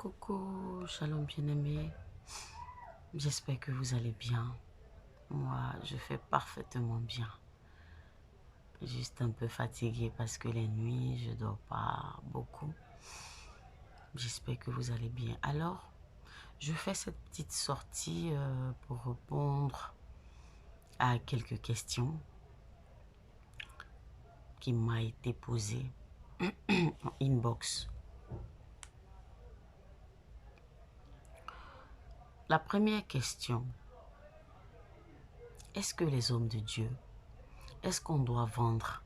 Coucou, shalom bien-aimé. J'espère que vous allez bien. Moi, je fais parfaitement bien. Juste un peu fatiguée parce que les nuits, je dors pas beaucoup. J'espère que vous allez bien. Alors, je fais cette petite sortie pour répondre à quelques questions qui m'ont été posées en inbox. La première question, est-ce que les hommes de Dieu, est-ce qu'on doit vendre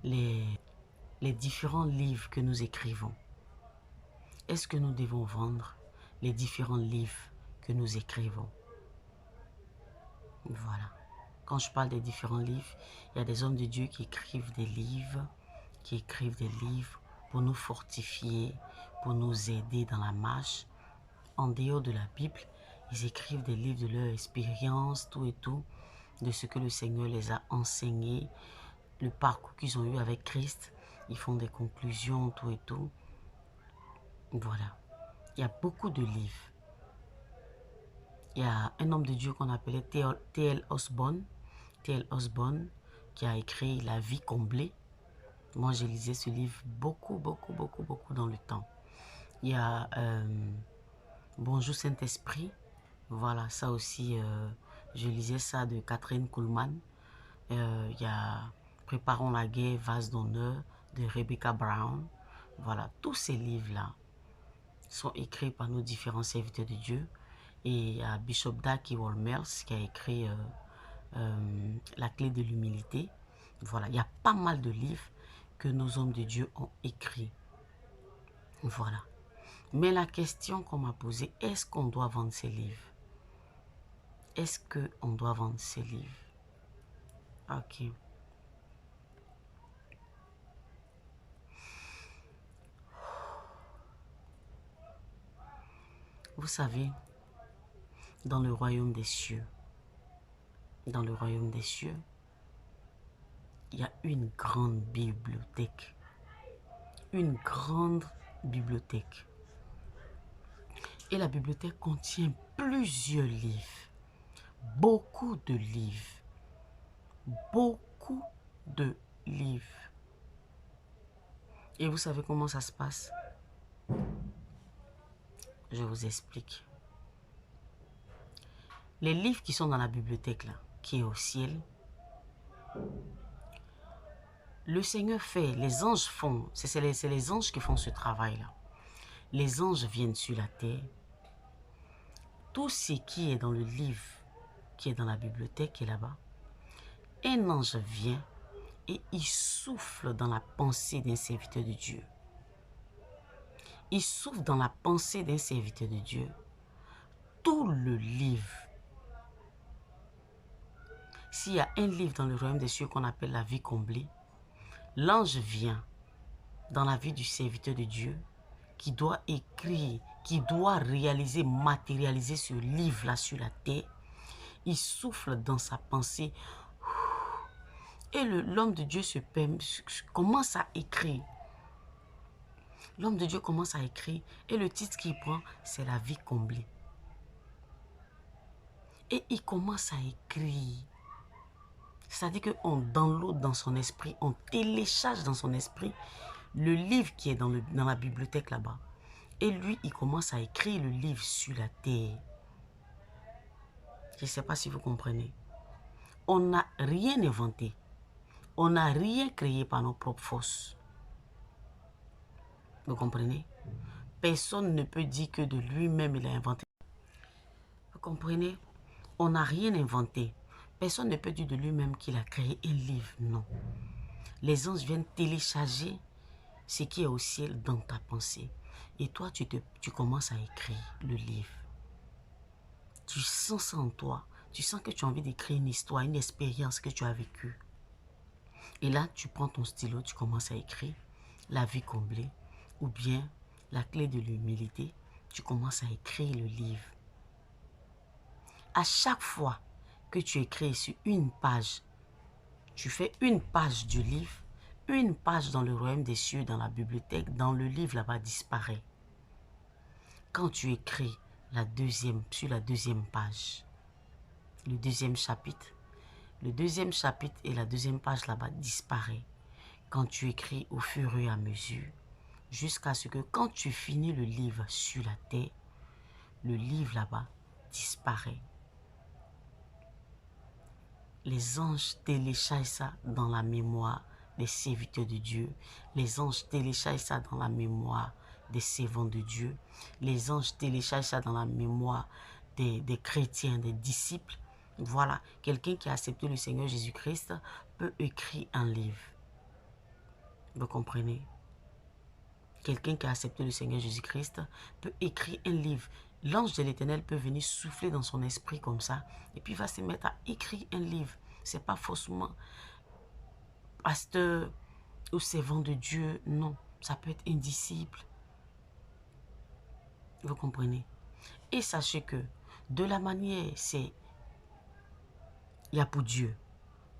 les différents livres que nous écrivons? Est-ce que nous devons vendre les différents livres que nous écrivons? Voilà. Quand je parle des différents livres, il y a des hommes de Dieu qui écrivent des livres, pour nous fortifier, pour nous aider dans la marche. En dehors de la Bible, ils écrivent des livres de leur expérience, tout et tout, de ce que le Seigneur les a enseignés, le parcours qu'ils ont eu avec Christ. Ils font des conclusions, tout et tout. Voilà. Il y a beaucoup de livres. Il y a un homme de Dieu qu'on appelait T.L. Osborne, qui a écrit La vie comblée. Moi, j'ai lisé ce livre beaucoup dans le temps. Il y a Bonjour Saint-Esprit. Voilà, ça aussi, je lisais ça de Catherine Kuhlman. Il y a Préparons la guerre, vase d'honneur de Rebecca Brown. Voilà, tous ces livres-là sont écrits par nos différents serviteurs de Dieu. Et il y a Bishop Dag Heward-Mills qui a écrit La clé de l'humilité. Voilà, il y a pas mal de livres que nos hommes de Dieu ont écrits. Voilà. Mais la question qu'on m'a posée, est-ce qu'on doit vendre ces livres? Est-ce qu'on doit vendre ces livres? Ok. Vous savez, dans le royaume des cieux, il y a une grande bibliothèque. Une grande bibliothèque. Et la bibliothèque contient plusieurs livres. Beaucoup de livres. Beaucoup de livres. Et vous savez comment ça se passe? Je vous explique. Les livres qui sont dans la bibliothèque, là, qui est au ciel, le Seigneur fait, les anges font, c'est les anges qui font ce travail-là. Les anges viennent sur la terre. Tout ce qui est dans le livre, qui est dans la bibliothèque, qui est là-bas, un ange vient et il souffle dans la pensée d'un serviteur de Dieu. Il souffle dans la pensée d'un serviteur de Dieu. Tout le livre. S'il y a un livre dans le royaume des cieux qu'on appelle la vie comblée, l'ange vient dans la vie du serviteur de Dieu qui doit écrire, qui doit réaliser, matérialiser ce livre-là sur la terre. Il souffle dans sa pensée et l'homme de Dieu commence à écrire. L'homme de Dieu commence à écrire et le titre qu'il prend, c'est la vie comblée. Et il commence à écrire. C'est-à-dire qu'on download dans son esprit, on télécharge dans son esprit le livre qui est dans la bibliothèque là-bas. Et lui, il commence à écrire le livre sur la terre. Je ne sais pas si vous comprenez. On n'a rien inventé. On n'a rien créé par nos propres forces. Vous comprenez? Personne ne peut dire que de lui-même il a inventé. Vous comprenez? On n'a rien inventé. Personne ne peut dire de lui-même qu'il a créé un livre. Non. Les anges viennent télécharger ce qui est au ciel dans ta pensée. Et toi, tu commences à écrire le livre. Tu sens ça en toi. Tu sens que tu as envie d'écrire une histoire, une expérience que tu as vécue. Et là, tu prends ton stylo, tu commences à écrire la vie comblée ou bien la clé de l'humilité. Tu commences à écrire le livre. À chaque fois que tu écris sur une page, tu fais une page du livre, une page dans le royaume des cieux, dans la bibliothèque, dans le livre là-bas disparaît. quand tu écris sur la deuxième page, le deuxième chapitre et la deuxième page là-bas disparaît. Quand tu écris au fur et à mesure, jusqu'à ce que quand tu finis le livre sur la terre, le livre là-bas disparaît. Les anges téléchargent ça dans la mémoire des serviteurs de Dieu. Les anges téléchargent ça dans la mémoire des servants de Dieu. Les anges téléchargent ça dans la mémoire des chrétiens, des disciples. Voilà, quelqu'un qui a accepté le Seigneur Jésus-Christ peut écrire un livre. Vous comprenez? Quelqu'un qui a accepté le Seigneur Jésus-Christ peut écrire un livre. L'ange de l'Éternel peut venir souffler dans son esprit comme ça et puis il va se mettre à écrire un livre. Ce n'est pas forcément pasteur ou servant de Dieu, non. Ça peut être un disciple. Vous comprenez? Et sachez que de la manière, il y a pour Dieu.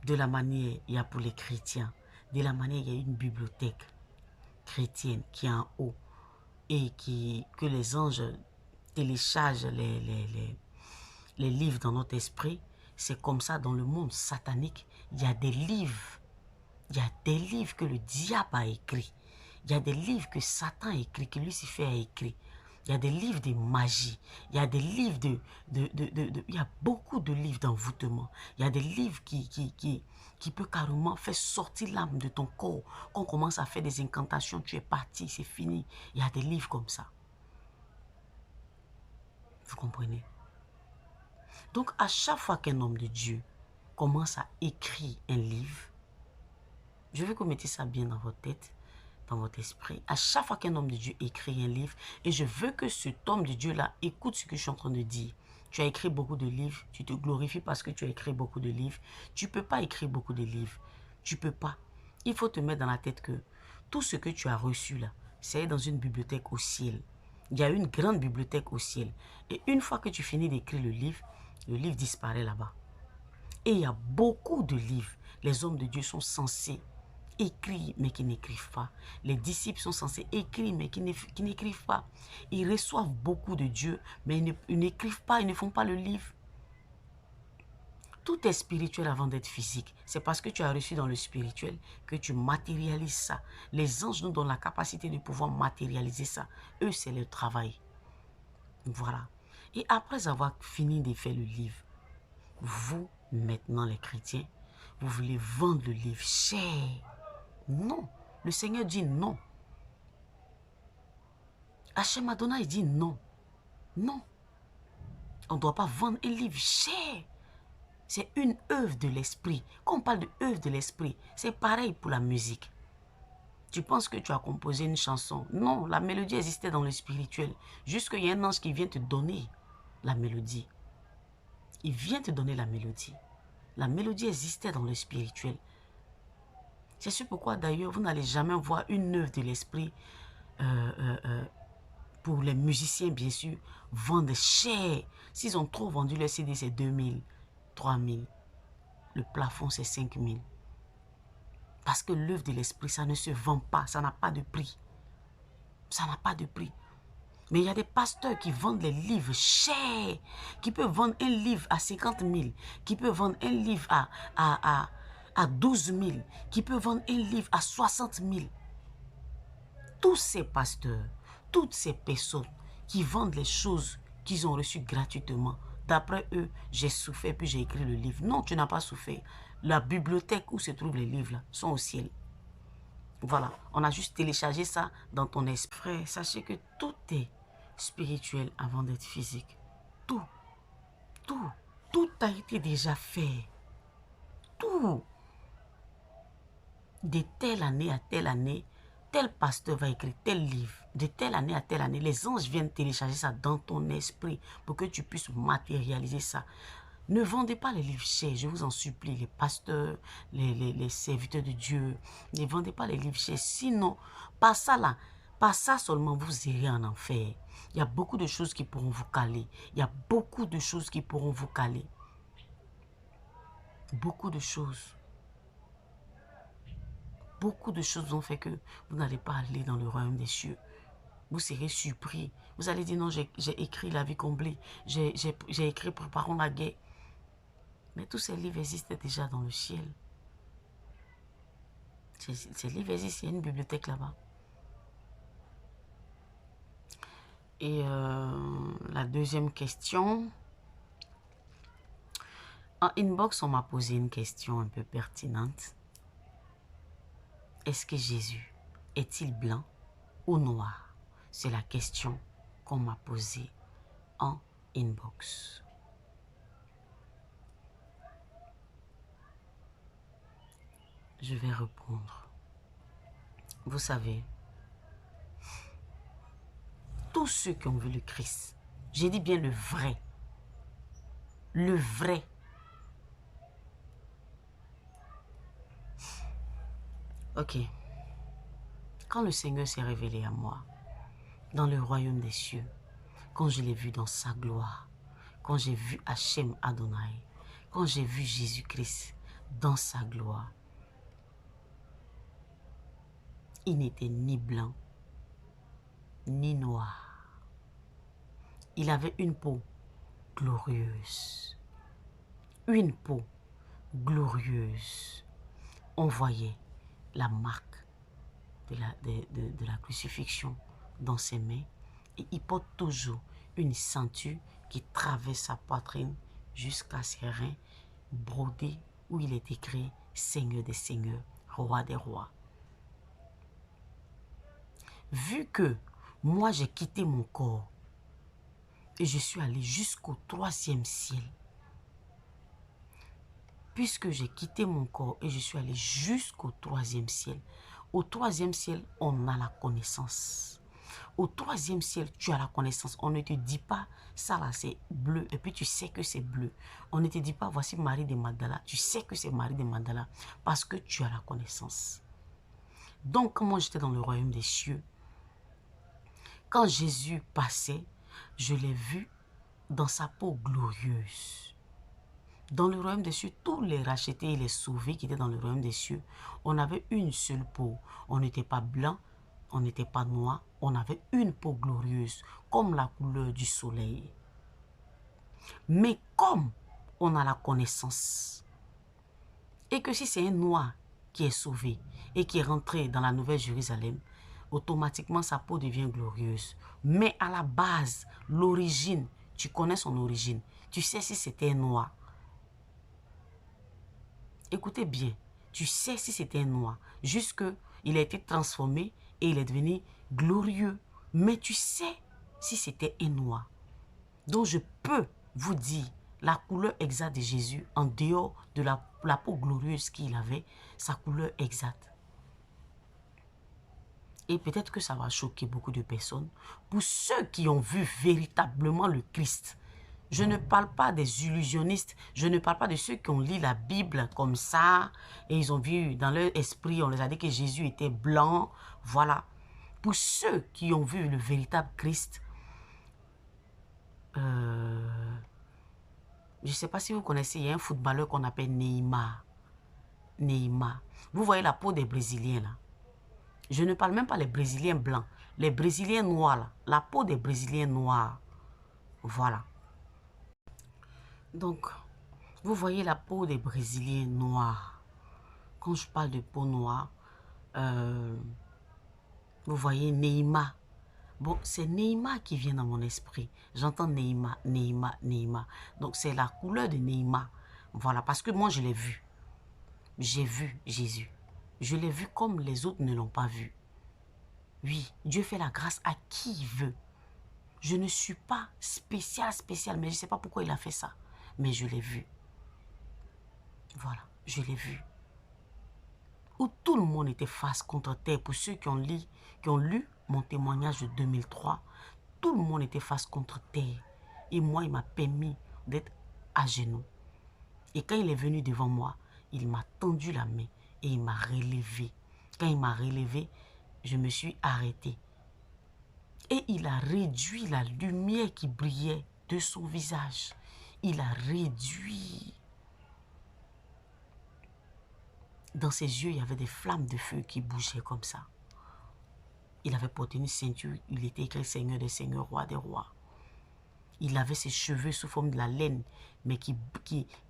De la manière, il y a pour les chrétiens. De la manière, il y a une bibliothèque chrétienne qui est en haut et que les anges téléchargent les livres dans notre esprit. C'est comme ça dans le monde satanique. Il y a des livres. Il y a des livres que le diable a écrits. Il y a des livres que Satan a écrits, que Lucifer a écrits. Il y a des livres de magie. Il y a des livres il y a beaucoup de livres d'envoûtement. Il y a des livres qui peuvent carrément faire sortir l'âme de ton corps. Quand on commence à faire des incantations, tu es parti, c'est fini. Il y a des livres comme ça. Vous comprenez? Donc, à chaque fois qu'un homme de Dieu commence à écrire un livre, je veux que vous mettez ça bien dans votre tête, dans votre esprit. À chaque fois qu'un homme de Dieu écrit un livre, et je veux que cet homme de Dieu-là écoute ce que je suis en train de dire. Tu as écrit beaucoup de livres, tu te glorifies parce que tu as écrit beaucoup de livres. Tu ne peux pas écrire beaucoup de livres. Tu ne peux pas. Il faut te mettre dans la tête que tout ce que tu as reçu là, c'est dans une bibliothèque au ciel. Il y a une grande bibliothèque au ciel. Et une fois que tu finis d'écrire le livre disparaît là-bas. Et il y a beaucoup de livres. Les hommes de Dieu sont censés écrire, mais qui n'écrivent pas. Les disciples sont censés écrire, mais qui n'écrivent pas. Ils reçoivent beaucoup de Dieu, mais ils n'écrivent pas, ils ne font pas le livre. Tout est spirituel avant d'être physique. C'est parce que tu as reçu dans le spirituel que tu matérialises ça. Les anges nous donnent la capacité de pouvoir matérialiser ça. Eux, c'est leur travail. Voilà. Et après avoir fini de faire le livre, vous, maintenant les chrétiens, vous voulez vendre le livre cher. Non. Le Seigneur dit non. Hachem Adonai, il dit non. Non. On ne doit pas vendre un livre cher. C'est une œuvre de l'esprit. Quand on parle de œuvre de l'esprit, c'est pareil pour la musique. Tu penses que tu as composé une chanson. Non, la mélodie existait dans le spirituel. Juste qu'il y a un ange qui vient te donner la mélodie. Il vient te donner la mélodie. La mélodie existait dans le spirituel. C'est ce pourquoi d'ailleurs vous n'allez jamais voir une œuvre de l'esprit pour les musiciens bien sûr vendre cher. S'ils ont trop vendu le CD c'est 2000, 3000. Le plafond c'est 5000. Parce que l'œuvre de l'esprit ça ne se vend pas, ça n'a pas de prix. Ça n'a pas de prix. Mais il y a des pasteurs qui vendent les livres chers, qui peuvent vendre un livre à 50 000, qui peuvent vendre un livre à 12 000, qui peuvent vendre un livre à 60 000. Tous ces pasteurs, toutes ces personnes qui vendent les choses qu'ils ont reçues gratuitement, d'après eux, j'ai souffert puis j'ai écrit le livre. Non, tu n'as pas souffert. La bibliothèque où se trouvent les livres là, sont au ciel. Voilà, on a juste téléchargé ça dans ton esprit. Frère, sachez que tout est spirituel avant d'être physique. Tout a été déjà fait. Tout. De telle année à telle année, tel pasteur va écrire tel livre. De telle année à telle année, les anges viennent télécharger ça dans ton esprit pour que tu puisses matérialiser ça. Ne vendez pas les livres chers, je vous en supplie, les pasteurs, les serviteurs de Dieu. Ne vendez pas les livres chers, sinon, pas ça là, pas ça seulement, vous irez en enfer. Il y a beaucoup de choses qui pourront vous caler. Il y a beaucoup de choses qui pourront vous caler. Beaucoup de choses. Beaucoup de choses ont fait que vous n'allez pas aller dans le royaume des cieux. Vous serez surpris. Vous allez dire non, j'ai écrit La vie comblée. J'ai écrit Préparons la guerre. Mais tous ces livres existent déjà dans le ciel. Ces livres existent, il y a une bibliothèque là-bas. Et la deuxième question. En inbox, on m'a posé une question un peu pertinente. Est-ce que Jésus est-il blanc ou noir? C'est la question qu'on m'a posée en inbox. Je vais répondre. Vous savez, tous ceux qui ont vu le Christ, j'ai dit bien le vrai, ok, quand le Seigneur s'est révélé à moi, dans le royaume des cieux, quand je l'ai vu dans sa gloire, quand j'ai vu Hachem Adonai, quand j'ai vu Jésus-Christ dans sa gloire, il n'était ni blanc, ni noir. Il avait une peau glorieuse. Une peau glorieuse. On voyait la marque de la crucifixion dans ses mains. Et il porte toujours une ceinture qui traverse sa poitrine jusqu'à ses reins, brodée où il est écrit Seigneur des Seigneurs, Roi des Rois. Vu que moi j'ai quitté mon corps et je suis allé jusqu'au 3e ciel, puisque j'ai quitté mon corps et je suis allé jusqu'au 3e ciel, au 3e ciel, on a la connaissance. Au 3e ciel, tu as la connaissance. On ne te dit pas, ça là c'est bleu, et puis tu sais que c'est bleu. On ne te dit pas, voici Marie de Magdala. Tu sais que c'est Marie de Magdala parce que tu as la connaissance. Donc, quand moi j'étais dans le royaume des cieux, quand Jésus passait, je l'ai vu dans sa peau glorieuse. Dans le royaume des cieux, tous les rachetés et les sauvés qui étaient dans le royaume des cieux, on avait une seule peau. On n'était pas blanc, on n'était pas noir, on avait une peau glorieuse, comme la couleur du soleil. Mais comme on a la connaissance, et que si c'est un noir qui est sauvé et qui est rentré dans la Nouvelle Jérusalem, automatiquement sa peau devient glorieuse. Mais à la base, l'origine, tu connais son origine. Tu sais si c'était un noir. Écoutez bien, tu sais si c'était un noir. Jusque il a été transformé et il est devenu glorieux. Mais tu sais si c'était un noir. Donc je peux vous dire la couleur exacte de Jésus en dehors de la peau glorieuse qu'il avait, sa couleur exacte. Et peut-être que ça va choquer beaucoup de personnes. Pour ceux qui ont vu véritablement le Christ, je ne parle pas des illusionnistes, je ne parle pas de ceux qui ont lu la Bible comme ça, et ils ont vu dans leur esprit, on les a dit que Jésus était blanc, voilà. Pour ceux qui ont vu le véritable Christ, je ne sais pas si vous connaissez, il y a un footballeur qu'on appelle Neymar. Neymar. Vous voyez la peau des Brésiliens là. Je ne parle même pas les Brésiliens blancs, les Brésiliens noirs là. La peau des Brésiliens noirs. Voilà. Donc, vous voyez la peau des Brésiliens noirs. Quand je parle de peau noire, vous voyez Neymar. Bon, c'est Neymar qui vient dans mon esprit. J'entends Neymar, Neymar, Neymar. Donc, c'est la couleur de Neymar. Voilà, parce que moi, je l'ai vu. J'ai vu Jésus. Je l'ai vu comme les autres ne l'ont pas vu. Oui, Dieu fait la grâce à qui il veut. Je ne suis pas spécial, mais je ne sais pas pourquoi il a fait ça. Mais je l'ai vu. Voilà, je l'ai vu. Où tout le monde était face contre terre. Pour ceux qui ont lu mon témoignage de 2003, tout le monde était face contre terre. Et moi, il m'a permis d'être à genoux. Et quand il est venu devant moi, il m'a tendu la main et il m'a relevé. Quand il m'a relevé, je me suis arrêté. Et il a réduit la lumière qui brillait de son visage. Il a réduit. Dans ses yeux, il y avait des flammes de feu qui bougeaient comme ça. Il avait porté une ceinture, il était écrit Seigneur des Seigneurs, Roi des Rois. Il avait ses cheveux sous forme de la laine, mais qui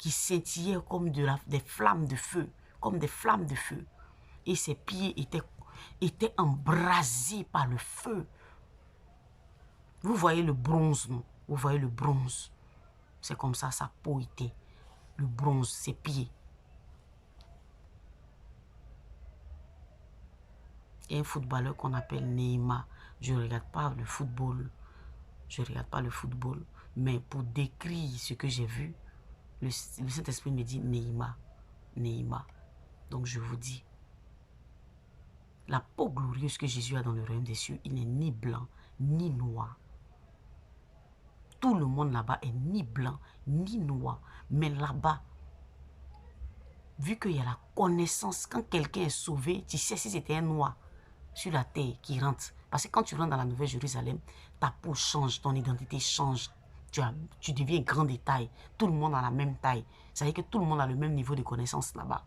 scintillaient comme des flammes de feu, comme des flammes de feu. Et ses pieds étaient embrasés par le feu. Vous voyez le bronze, non? Vous voyez le bronze. C'est comme ça, sa peau était. Le bronze, ses pieds. Il y a un footballeur qu'on appelle Neymar. Je ne regarde pas le football. Je ne regarde pas le football. Mais pour décrire ce que j'ai vu, le Saint-Esprit me dit Neymar. Neymar. Donc je vous dis, la peau glorieuse que Jésus a dans le royaume des cieux, il n'est ni blanc, ni noir. Tout le monde là-bas est ni blanc, ni noir. Mais là-bas, vu qu'il y a la connaissance, quand quelqu'un est sauvé, tu sais si c'était un noir sur la terre qui rentre. Parce que quand tu rentres dans la Nouvelle Jérusalem, ta peau change, ton identité change. Tu deviens grand de taille. Tout le monde a la même taille. Ça veut dire que tout le monde a le même niveau de connaissance là-bas.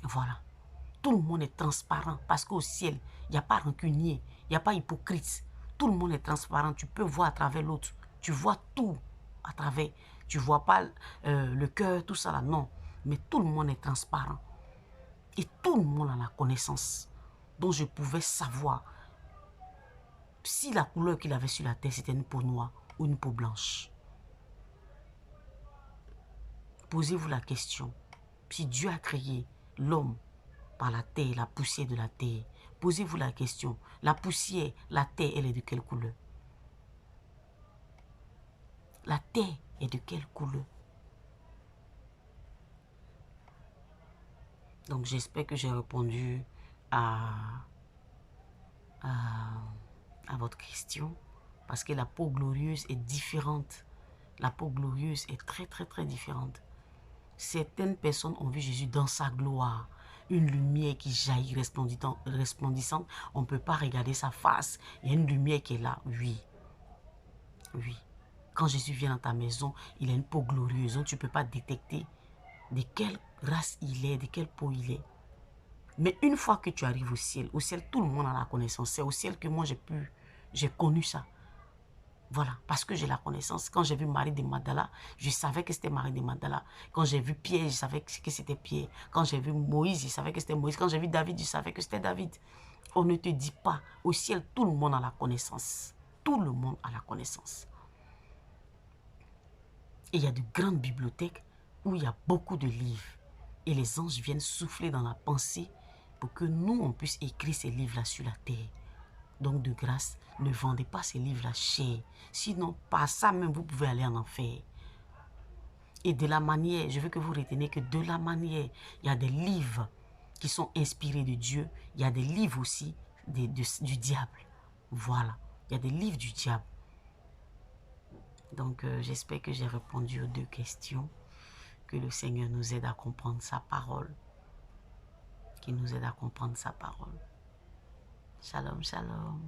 Voilà. Tout le monde est transparent parce qu'au ciel, il n'y a pas rancunier, il n'y a pas hypocrite. Tout le monde est transparent. Tu peux voir à travers l'autre. Tu vois tout à travers. Tu ne vois pas le cœur, tout ça là, non. Mais tout le monde est transparent. Et tout le monde a la connaissance dont je pouvais savoir si la couleur qu'il avait sur la tête, c'était une peau noire ou une peau blanche. Posez-vous la question. Si Dieu a créé l'homme par la terre, la poussière de la terre, posez-vous la question. La poussière, la terre, elle est de quelle couleur? La terre est de quelle couleur? Donc j'espère que j'ai répondu à votre question. Parce que la peau glorieuse est différente. La peau glorieuse est très, très, très différente. Certaines personnes ont vu Jésus dans sa gloire. Une lumière qui jaillit resplendissante. On ne peut pas regarder sa face. Il y a une lumière qui est là. Oui. Oui. Quand Jésus vient dans ta maison, il a une peau glorieuse. Donc tu ne peux pas détecter de quelle race il est, de quelle peau il est. Mais une fois que tu arrives au ciel, tout le monde a la connaissance. C'est au ciel que moi j'ai connu ça. Voilà, parce que j'ai la connaissance. Quand j'ai vu Marie de Magdala, je savais que c'était Marie de Magdala. Quand j'ai vu Pierre, je savais que c'était Pierre. Quand j'ai vu Moïse, je savais que c'était Moïse. Quand j'ai vu David, je savais que c'était David. On ne te dit pas. Au ciel, tout le monde a la connaissance. Tout le monde a la connaissance. Et il y a de grandes bibliothèques où il y a beaucoup de livres. Et les anges viennent souffler dans la pensée pour que nous, on puisse écrire ces livres-là sur la terre. Donc, de grâce, ne vendez pas ces livres-là cher. Sinon, par ça même, vous pouvez aller en enfer. Et de la manière, je veux que vous reteniez que de la manière, il y a des livres qui sont inspirés de Dieu. Il y a des livres aussi du diable. Voilà. Il y a des livres du diable. Donc, j'espère que j'ai répondu aux deux questions. Que le Seigneur nous aide à comprendre sa parole. Qu'il nous aide à comprendre sa parole. Shalom, shalom.